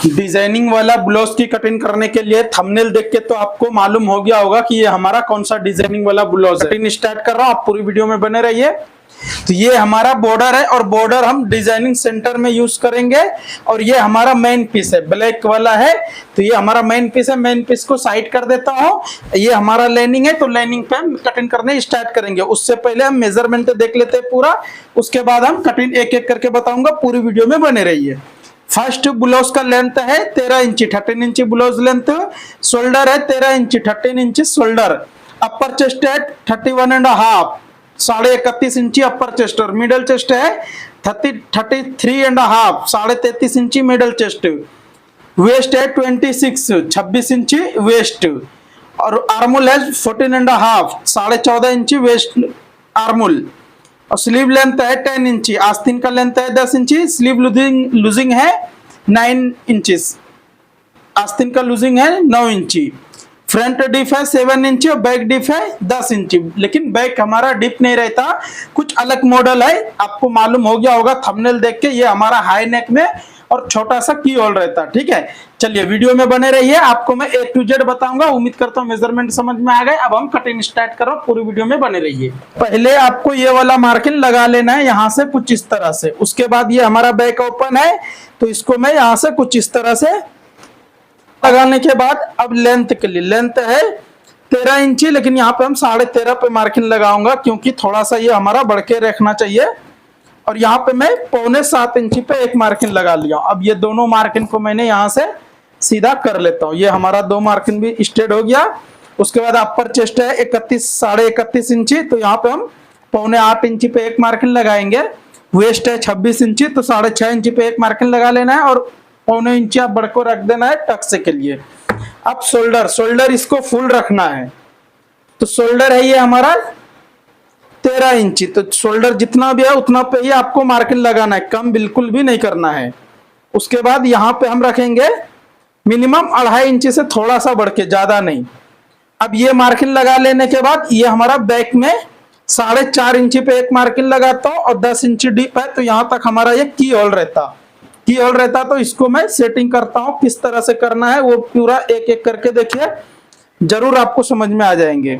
Designing वाला blouse की cutting करने के लिए थंबनेल देख के तो आपको मालूम हो गया होगा कि ये हमारा कौन सा डिजाइनिंग वाला ब्लाउज है। कटिंग स्टार्ट कर रहा हूँ, आप पूरी वीडियो में बने रहिए। तो ये हमारा बॉर्डर है और बॉर्डर हम डिजाइनिंग सेंटर में यूज करेंगे और ये हमारा मेन पीस है, ब्लैक वाला है। तो ये हमारा मेन पीस है, मेन पीस को साइड कर देता हूँ। ये हमारा लाइनिंग है, तो लाइनिंग पे हम कटिंग करने स्टार्ट करेंगे। उससे पहले हम मेजरमेंट देख लेते हैं पूरा, उसके बाद हम कटिंग एक एक करके बताऊंगा। पूरी वीडियो में बने रहिए। फर्स्ट ब्लाउज का लेंथ है 13 इंची, 13 इंची ब्लाउज लेंथ। शोल्डर है 13 इंची, 13 इंची शोल्डर। अपर चेस्ट है 31.5, 31.5 इंची अपर चेस्ट। और मिडल चेस्ट है 33.5, 33.5 इंची मिडल चेस्ट। वेस्ट है 26 इंची वेस्ट। और आर्मुल है 14.5, 14.5 इंची वेस्ट आर्मुल। और स्लीव लेंथ है 10 इंची, आस्तीन का लेंथ है 10 इंची। स्लीव लूजिंग है 9 इंचेस, आस्तीन का लूजिंग है 9 इंची। फ्रंट डिप है 7 इंची और बैक डिप है 10 इंची। लेकिन बैक हमारा डिप नहीं रहता, कुछ अलग मॉडल है, आपको मालूम हो गया होगा थंबनेल देख के। ये हमारा हाई नेक में और छोटा सा की होल रहता है। ठीक है, चलिए वीडियो में बने रहिए, आपको मैं A to Z बताऊंगा। उम्मीद करता हूँ मेजरमेंट समझ में आ गए। अब हम कटिंग स्टार्ट करो, पूरी वीडियो में बने रहिए। पहले आपको ये वाला मार्किंग लगा लेना है यहाँ से कुछ इस तरह से। उसके बाद ये हमारा बैक ओपन है, तो इसको मैं यहाँ से कुछ इस तरह से लगाने के बाद अब लेंथ के लिए, लेंथ है 13 इंची, लेकिन यहाँ पे हम 13.5 पे मार्किंग लगाऊंगा क्योंकि थोड़ा सा ये हमारा बढ़ के रखना चाहिए। और यहाँ पे मैं 6.25 इंची पे एक मार्किंग लगा लिया। अब ये दोनों मार्किंग को मैंने यहाँ से सीधा कर लेता हूँ। ये हमारा 2 मार्किंग भी स्ट्रेट हो गया। उसके बाद अपर चेस्ट है 31.5 इंची, तो यहाँ पे हम 7.25 इंची पे एक मार्किंग लगाएंगे। वेस्ट है 26 इंची, तो 6.5 इंची पे एक मार्किंग लगा लेना है और 0.25 इंची आप बढ़ को रख देना है टक्स के लिए। अब शोल्डर इसको फुल रखना है। तो शोल्डर है ये हमारा 13 इंची, तो शोल्डर जितना भी है उतना पे ही आपको मार्किंग लगाना है, कम बिल्कुल भी नहीं करना है। उसके बाद यहाँ पे हम रखेंगे मिनिमम 2.5 इंची से थोड़ा सा बढ़ के, ज्यादा नहीं। अब ये मार्किंग लगा लेने के बाद ये हमारा बैक में 4.5 इंची पे एक मार्किंग लगाता हूँ और 10 इंची डीप है, तो यहाँ तक हमारा ये की होल रहता। तो इसको मैं सेटिंग करता हूँ, किस तरह से करना है वो पूरा एक एक करके देखिए, जरूर आपको समझ में आ जाएंगे।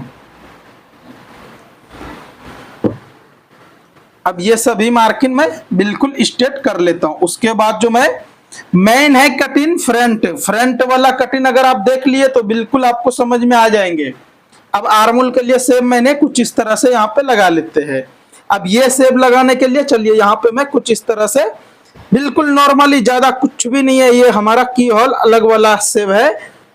अब ये सभी मार्किंग मैं बिल्कुल स्ट्रेट कर लेता हूं। उसके बाद जो मैं मेन है कटिंग फ्रंट वाला कटिंग अगर आप देख लिए तो बिल्कुल आपको समझ में आ जाएंगे। अब आर्मुल के लिए सेब मैंने कुछ इस तरह से यहाँ पे लगा लेते हैं। अब ये सेब लगाने के लिए चलिए यहाँ पे मैं कुछ इस तरह से बिल्कुल नॉर्मली, ज्यादा कुछ भी नहीं है। ये हमारा की होल अलग वाला सेब है,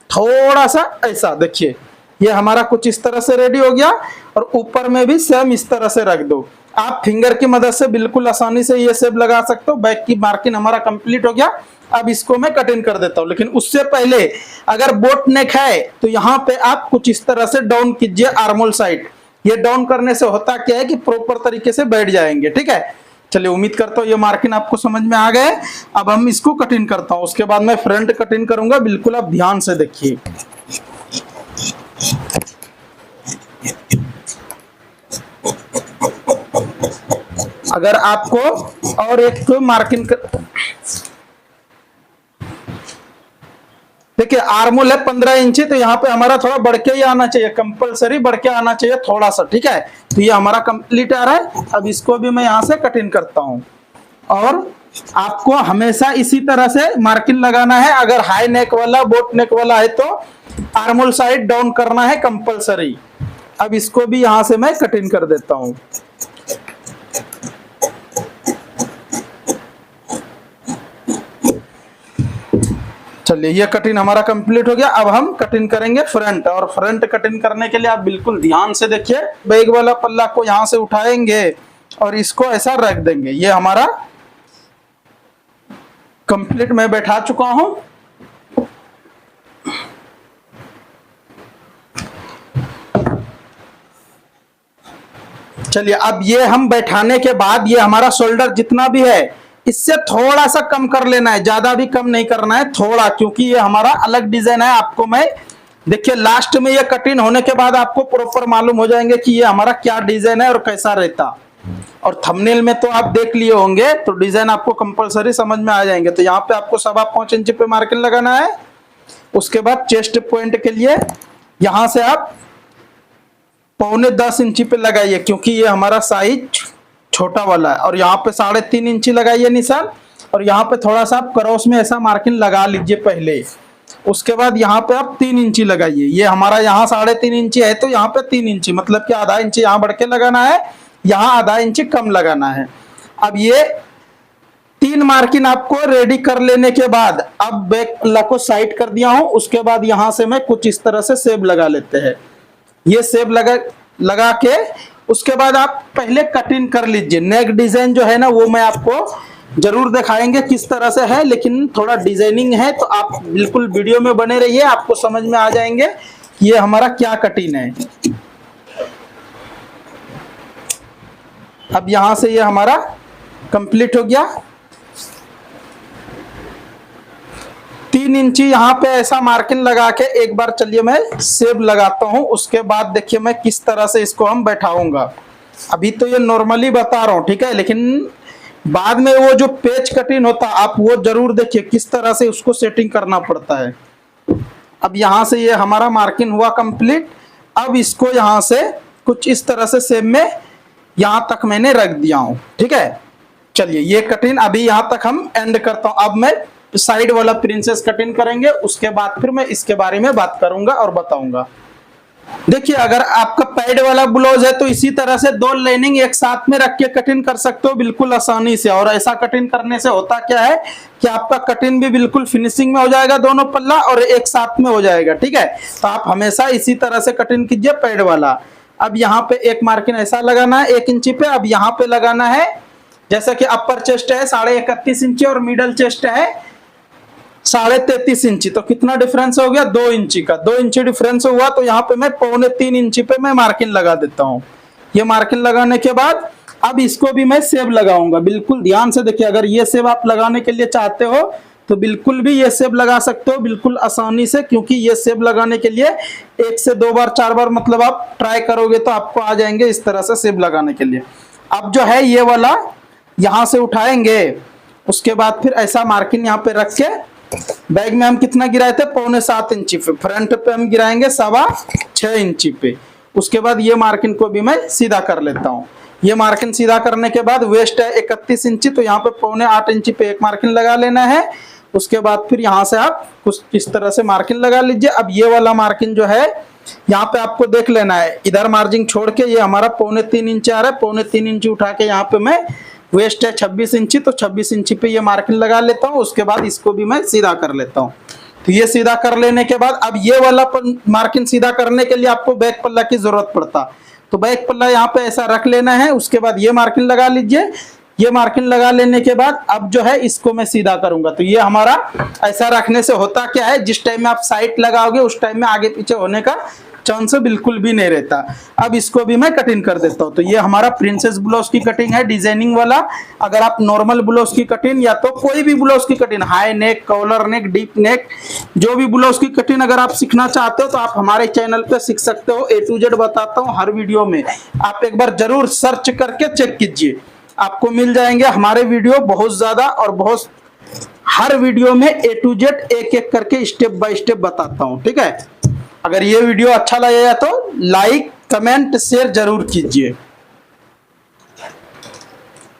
थोड़ा सा ऐसा देखिए। ये हमारा कुछ इस तरह से रेडी हो गया और ऊपर में भी सेम इस तरह से रख दो। आप फिंगर की मदद से बिल्कुल आसानी से ये सेब लगा सकते हो। बैक की मार्किंग हमारा कंप्लीट हो गया। अब इसको मैं कटिंग कर देता हूँ, लेकिन उससे पहले अगर बोट नेक है तो यहाँ पे आप कुछ इस तरह से डाउन कीजिए आर्मोल साइड। ये डाउन करने से होता क्या है कि प्रॉपर तरीके से बैठ जाएंगे। ठीक है, चलिए उम्मीद करता हूँ ये मार्किंग आपको समझ में आ गए। अब हम इसको कटिंग करता हूँ, उसके बाद मैं फ्रंट कटिंग करूंगा। बिल्कुल आप ध्यान से देखिए। अगर आपको और एक मार्किंग देखिए, आर्मुल है 15 इंची, तो यहाँ पे हमारा थोड़ा बढ़ के ही आना चाहिए, कंपलसरी बढ़ के आना चाहिए थोड़ा सा। ठीक है, तो ये हमारा कंप्लीट आ रहा है। अब इसको भी मैं यहाँ से कटिंग करता हूँ और आपको हमेशा इसी तरह से मार्किंग लगाना है। अगर हाई नेक वाला बोट नेक वाला है तो आर्मुल साइड डाउन करना है कंपलसरी। अब इसको भी यहाँ से मैं कटिंग कर देता हूँ। चलिए ये कटिंग हमारा कंप्लीट हो गया। अब हम कटिंग करेंगे फ्रंट, और फ्रंट कटिंग करने के लिए आप बिल्कुल ध्यान से देखिए। बैग वाला पल्ला को यहाँ से उठाएंगे और इसको ऐसा रख देंगे। ये हमारा कंप्लीट मैं बैठा चुका हूं। चलिए अब ये हम बैठाने के बाद ये हमारा शोल्डर जितना भी है इससे थोड़ा सा कम कर लेना है, ज्यादा भी कम नहीं करना है, थोड़ा, क्योंकि ये हमारा अलग डिजाइन है। आपको मैं देखिए लास्ट में ये कटिंग होने के बाद आपको प्रॉपर मालूम हो जाएंगे कि ये हमारा क्या डिजाइन है और कैसा रहता। और थंबनेल में तो आप देख लिए होंगे, तो डिजाइन आपको कंपलसरी समझ में आ जाएंगे। तो यहाँ पे आपको 5.25 इंच पे मार्किंग लगाना है। उसके बाद चेस्ट पॉइंट के लिए यहाँ से आप 9.25 इंची पे लगाइए, क्योंकि ये हमारा साइज छोटा वाला है। और यहाँ पे 3.5 इंची लगाइए निशान, और यहाँ पे थोड़ा सा आप क्रॉस में ऐसा मार्किंग लगा लीजिए पहले। उसके बाद यहाँ पे आप 3 इंची लगाइए। ये हमारा यहाँ 3.5 इंची है, तो यहाँ पे 3 इंची, मतलब कि आधा इंची यहाँ बढ़ के लगाना है, यहाँ आधा इंची कम लगाना है। अब ये 3 मार्किंग आपको रेडी कर लेने के बाद, अब बैक पल्ला को साइड कर दिया हूं। उसके बाद यहाँ से मैं कुछ इस तरह से सेब लगा लेते हैं। ये सेब लगा के उसके बाद आप पहले कटिंग कर लीजिए। नेक डिजाइन जो है ना, वो मैं आपको जरूर दिखाएंगे किस तरह से है, लेकिन थोड़ा डिजाइनिंग है, तो आप बिल्कुल वीडियो में बने रहिए, आपको समझ में आ जाएंगे कि ये हमारा क्या कटिंग है। अब यहां से ये हमारा कंप्लीट हो गया। 3 इंची यहाँ पे ऐसा मार्किंग लगा के एक बार चलिए मैं सेब लगाता हूँ। उसके बाद देखिए मैं किस तरह से इसको हम बैठाऊंगा। अभी तो ये नॉर्मली बता रहा हूँ, ठीक है, लेकिन बाद में वो जो पेच कटिंग होता है आप वो जरूर देखिए किस तरह से उसको सेटिंग करना पड़ता है। अब यहाँ से ये हमारा मार्किंग हुआ कंप्लीट। अब इसको यहाँ से कुछ इस तरह से सेब में यहाँ तक मैंने रख दिया हूँ, ठीक है। चलिए ये कटिंग अभी यहाँ तक हम एंड करता हूँ। अब मैं साइड वाला प्रिंसेस कटिंग करेंगे, उसके बाद फिर मैं इसके बारे में बात करूंगा और बताऊंगा। देखिए अगर आपका पैड वाला ब्लाउज है तो इसी तरह से 2 लाइनिंग एक साथ में रख के कटिंग कर सकते हो बिल्कुल आसानी से। और ऐसा कटिंग करने से होता क्या है कि आपका कटिंग भी बिल्कुल फिनिशिंग में हो जाएगा, दोनों पल्ला और एक साथ में हो जाएगा, ठीक है। तो आप हमेशा इसी तरह से कटिंग कीजिए पैड वाला। अब यहाँ पे एक मार्किंग ऐसा लगाना है 1 इंची पे। अब यहाँ पे लगाना है, जैसा कि अपर चेस्ट है 31.5 इंची और मिडल चेस्ट है 33.5 इंची, तो कितना डिफरेंस हो गया 2 इंची का। 2 इंची डिफरेंस हुआ, तो यहाँ पे मैं 2.25 इंची पे मैं मार्किंग लगा देता हूँ। ये मार्किंग लगाने के बाद अब इसको भी मैं सेब लगाऊंगा। बिल्कुल ध्यान से देखिए, अगर ये सेब आप लगाने के लिए चाहते हो तो बिल्कुल भी ये सेब लगा सकते हो बिल्कुल आसानी से, क्योंकि ये सेब लगाने के लिए 1 से 2 बार 4 बार मतलब आप ट्राई करोगे तो आपको आ जाएंगे इस तरह से सेब लगाने के लिए। अब जो है ये वाला यहाँ से उठाएंगे, उसके बाद फिर ऐसा मार्किंग यहाँ पे रख के बैग में हम कितना गिराए थे 7.25 इंची पे, फ्रंट पे हम गिराएंगे 6.25 इंची पे। उसके बाद ये मार्किंग को भी मैं सीधा कर लेता हूँ। ये मार्किंग सीधा करने के बाद वेस्ट है 31 इंची, तो यहाँ पे 7.25 इंची पे एक मार्किंग लगा लेना है। उसके बाद फिर यहाँ से आप कुछ इस तरह से मार्किंग लगा लीजिए। अब ये वाला मार्किंग जो है यहाँ पे आपको देख लेना है, इधर मार्जिन छोड़ के ये हमारा 3.25 इंच आ रहा है। 3.25 इंची उठा के यहाँ पे मैं वेस्ट है 26 इंची, तो 26 इंची पे ये मार्किंग लगा लेता हूँ। उसके बाद इसको भी मैं सीधा कर लेता हूँ। तो ये सीधा कर लेने के बाद अब ये वाला मार्किंग सीधा करने के लिए आपको बैक पल्ला की जरूरत पड़ता, तो बैक पल्ला यहाँ पे ऐसा रख लेना है। उसके बाद ये मार्किंग लगा लीजिए। ये मार्किंग लगा लेने के बाद अब जो है इसको मैं सीधा करूंगा। तो ये हमारा ऐसा रखने से होता क्या है, जिस टाइम में आप साइड लगाओगे उस टाइम में आगे पीछे होने का चांस बिल्कुल भी नहीं रहता। अब इसको भी मैं कटिंग कर देता हूँ। तो ये हमारा प्रिंसेस ब्लाउज की कटिंग है डिजाइनिंग वाला। अगर आप नॉर्मल ब्लाउज की कटिंग या तो कोई भी ब्लाउज की cutting, high neck, collar neck, deep neck, जो भी ब्लाउज की कटिंग अगर आप सीखना चाहते हो तो आप हमारे चैनल पे सीख सकते हो। A to Z बताता हूँ हर वीडियो में, आप एक बार जरूर सर्च करके चेक कीजिए, आपको मिल जाएंगे हमारे वीडियो बहुत ज्यादा। और बहुत हर वीडियो में A to Z एक एक करके स्टेप बाय स्टेप बताता हूँ, ठीक है। अगर ये वीडियो अच्छा लगेगा तो लाइक, कमेंट, शेयर जरूर कीजिए।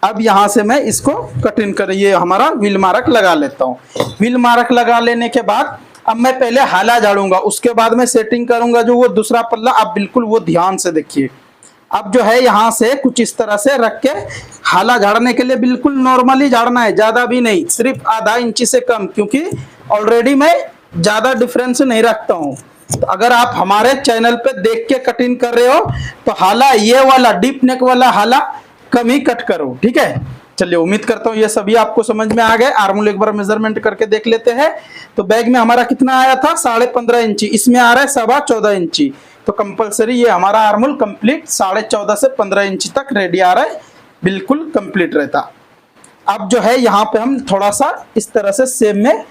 अब यहां से मैं इसको कटिंग कर, ये हमारा व्हील मार्क लगा लेता हूँ। व्हील मार्क लगा लेने के बाद अब मैं पहले हाला झाड़ूंगा, उसके बाद मैं सेटिंग करूंगा जो वो दूसरा पल्ला। आप बिल्कुल वो ध्यान से देखिए। अब जो है यहाँ से कुछ इस तरह से रख के हाला झाड़ने के लिए बिल्कुल नॉर्मली झाड़ना है, ज्यादा भी नहीं, सिर्फ आधा इंची से कम, क्योंकि ऑलरेडी मैं ज्यादा डिफरेंस नहीं रखता हूँ। तो अगर आप हमारे चैनल पे देख के कटिंग कर रहे हो तो हाला ये वाला डीप नेक वाला हाला कम ही कट करो, ठीक है। चलिए उम्मीद करता हूँ ये सभी आपको समझ में आ गए। आर्मोल एक बार मेजरमेंट करके देख लेते हैं। तो बैग में हमारा कितना आया था 15.5 इंची, इसमें आ रहा है 14.25 इंची। तो कंपलसरी ये हमारा आर्मोल कंप्लीट 14.5 से 15 इंची तक रेडी आ रहा है, बिल्कुल कंप्लीट रहता। अब जो है यहाँ पे हम थोड़ा सा इस तरह से सेम में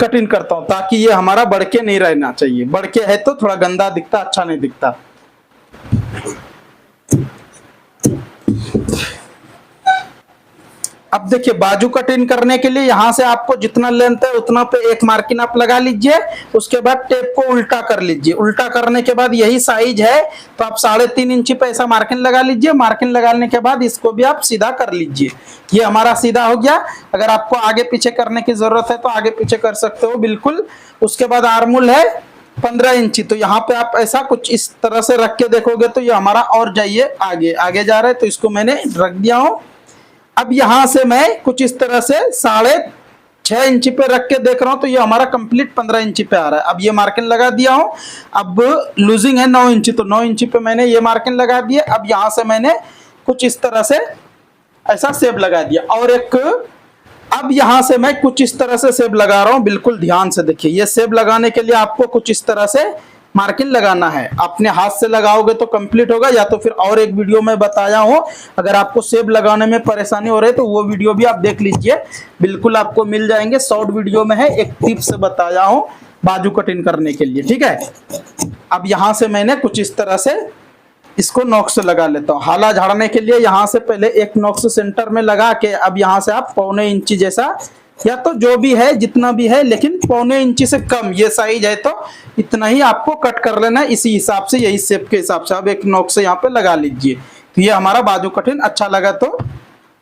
कटिंग करता हूँ, ताकि ये हमारा बढ़ के नहीं रहना चाहिए। बढ़ के है तो थोड़ा गंदा दिखता, अच्छा नहीं दिखता। अब देखिए बाजू कट इन करने के लिए यहाँ से आपको जितना लेंथ है उतना पे एक मार्किंग आप लगा लीजिए। उसके बाद टेप को उल्टा कर लीजिए। उल्टा करने के बाद यही साइज है तो आप 3.5 इंची पे ऐसा मार्किंग लगा लीजिए। मार्किंग लगाने के बाद इसको भी आप सीधा कर लीजिए। ये हमारा सीधा हो गया। अगर आपको आगे पीछे करने की जरूरत है तो आगे पीछे कर सकते हो बिल्कुल। उसके बाद आर्मोल है 15 इंची, तो यहाँ पे आप ऐसा कुछ इस तरह से रख के देखोगे तो ये हमारा और जाइए आगे आगे जा रहा है, तो इसको मैंने रख दिया हूँ। अब यहां से मैं कुछ इस तरह से 6.5 इंची पे रख के देख रहा हूं तो ये हमारा कंप्लीट 15 इंची पे आ रहा है। अब ये मार्किंग लगा दिया हूं। अब लूजिंग है 9 इंची, तो 9 इंची पे मैंने ये मार्किंग लगा दिया। अब यहां से मैंने कुछ इस तरह से ऐसा सेब लगा दिया। और एक अब यहां से मैं कुछ इस तरह से सेब लगा रहा हूं, बिल्कुल ध्यान से देखिए। ये सेब लगाने के लिए आपको कुछ इस तरह से मार्किंग लगाना है। अपने हाथ से लगाओगे तो कंप्लीट होगा, या तो फिर और एक वीडियो में बताया हूं, अगर आपको सेब लगाने में परेशानी हो रही है तो वो वीडियो भी आप देख लीजिए, बिल्कुल आपको मिल जाएंगे। शॉर्ट वीडियो में है, एक टिप्स बताया हूं बाजू कटिंग करने के लिए, ठीक है। अब यहां से मैंने कुछ इस तरह से इसको नॉक्स लगा लेता हूँ। हाला झाड़ने के लिए यहाँ से पहले एक नॉक्स सेंटर में लगा के अब यहाँ से आप 1.25 इंची जैसा, या तो जो भी है जितना भी है, लेकिन 1.25 इंची से कम ये साइज है तो इतना ही आपको कट कर लेना है। इसी हिसाब से, यही शेप के हिसाब से आप एक नॉक्स यहाँ पे लगा लीजिए। तो ये हमारा बाजू कटिंग अच्छा लगा तो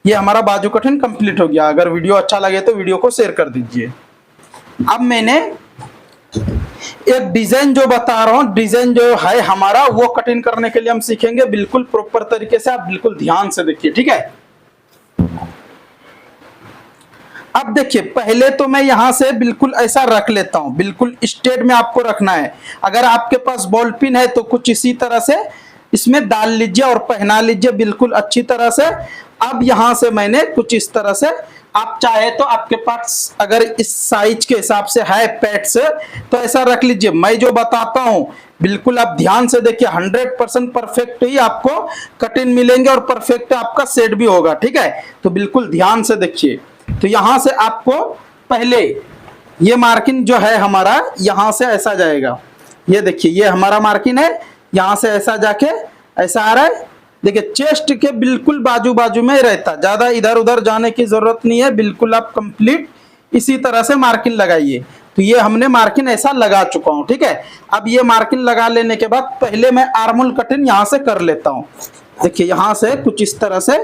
ये हमारा बाजू कटिंग कंप्लीट हो गया। अगर वीडियो अच्छा लगे तो वीडियो को शेयर कर दीजिए। अब मैंने एक डिजाइन जो बता रहा हूँ, डिजाइन जो है हमारा वो कटिंग करने के लिए हम सीखेंगे बिल्कुल प्रॉपर तरीके से। आप बिल्कुल ध्यान से देखिए, ठीक है। अब देखिए पहले तो मैं यहां से बिल्कुल ऐसा रख लेता हूं, बिल्कुल स्ट्रेट में आपको रखना है। अगर आपके पास बॉल पिन है तो कुछ इसी तरह से इसमें डाल लीजिए और पहना लीजिए बिल्कुल अच्छी तरह से। अब यहां से मैंने कुछ इस तरह से, आप चाहे तो आपके पास अगर इस साइज के हिसाब से है पैड्स तो ऐसा रख लीजिए। मैं जो बताता हूं बिल्कुल आप ध्यान से देखिए, 100% परफेक्ट ही आपको कटिंग मिलेंगे और परफेक्ट आपका सेट भी होगा, ठीक है। तो बिल्कुल ध्यान से देखिए। तो यहां से आपको पहले ये मार्किंग जो है हमारा यहां से ऐसा जाएगा। ये देखिए ये हमारा मार्किंग है, यहां से ऐसा जाके ऐसा आ रहा है। देखिए चेस्ट के बिल्कुल बाजू बाजू में रहता, ज्यादा इधर उधर जाने की जरूरत नहीं है। बिल्कुल आप कंप्लीट इसी तरह से मार्किंग लगाइए। तो ये हमने मार्किंग ऐसा लगा चुका हूं, ठीक है। अब ये मार्किंग लगा लेने के बाद पहले मैं आर्मोल कटिंग यहां से कर लेता हूं। देखिए यहां से कुछ इस तरह से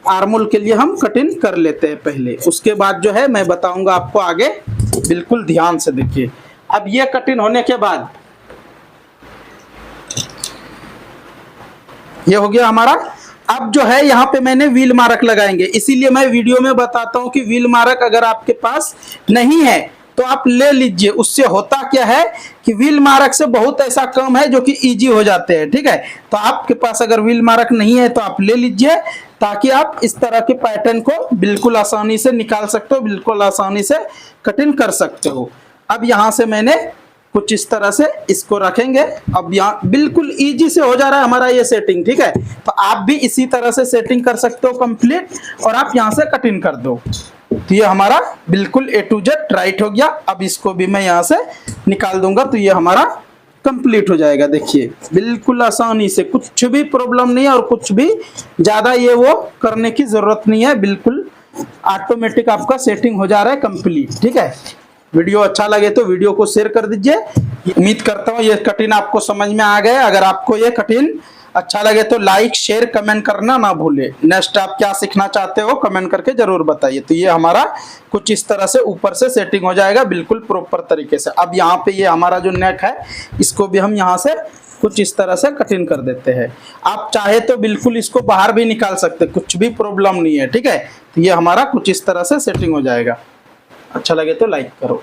आर्मोल के लिए हम कटिंग कर लेते हैं पहले, उसके बाद जो है मैं बताऊंगा आपको आगे। बिल्कुल ध्यान से देखिए। अब ये कटिंग होने के बाद ये हो गया हमारा। अब जो है यहाँ पे मैंने व्हील मार्क लगाएंगे, इसीलिए मैं वीडियो में बताता हूँ कि व्हील मार्क अगर आपके पास नहीं है तो आप ले लीजिए। उससे होता क्या है कि व्हील मार्क से बहुत ऐसा काम है जो कि इजी हो जाते हैं, ठीक है। तो आपके पास अगर व्हील मार्क नहीं है तो आप ले लीजिए, ताकि आप इस तरह के पैटर्न को बिल्कुल आसानी से निकाल सकते हो, बिल्कुल आसानी से कटिंग कर सकते हो। अब यहाँ से मैंने कुछ इस तरह से इसको रखेंगे। अब यहाँ बिल्कुल इजी से हो जा रहा है हमारा ये सेटिंग, ठीक है। तो आप भी इसी तरह से सेटिंग कर सकते हो कंप्लीट, और आप यहाँ से कटिंग कर दो। तो ये हमारा बिल्कुल A to Z राइट हो गया। अब इसको भी मैं यहाँ से निकाल दूंगा तो ये हमारा कंप्लीट हो जाएगा। देखिए बिल्कुल आसानी से, कुछ भी प्रॉब्लम नहीं है और कुछ भी ज्यादा ये वो करने की जरूरत नहीं है। बिल्कुल ऑटोमेटिक आपका सेटिंग हो जा रहा है कंप्लीट, ठीक है। वीडियो अच्छा लगे तो वीडियो को शेयर कर दीजिए। उम्मीद करता हूँ ये कटिंग आपको समझ में आ गया। अगर आपको ये कटिंग अच्छा लगे तो लाइक शेयर कमेंट करना ना भूले। नेक्स्ट आप क्या सीखना चाहते हो कमेंट करके जरूर बताइए। तो ये हमारा कुछ इस तरह से ऊपर से सेटिंग हो जाएगा बिल्कुल प्रॉपर तरीके से। अब यहाँ पे ये हमारा जो नेक है इसको भी हम यहाँ से कुछ इस तरह से कटिंग कर देते हैं। आप चाहे तो बिल्कुल इसको बाहर भी निकाल सकते, कुछ भी प्रॉब्लम नहीं है, ठीक है। तो ये हमारा कुछ इस तरह से सेटिंग हो जाएगा। अच्छा लगे तो लाइक करो।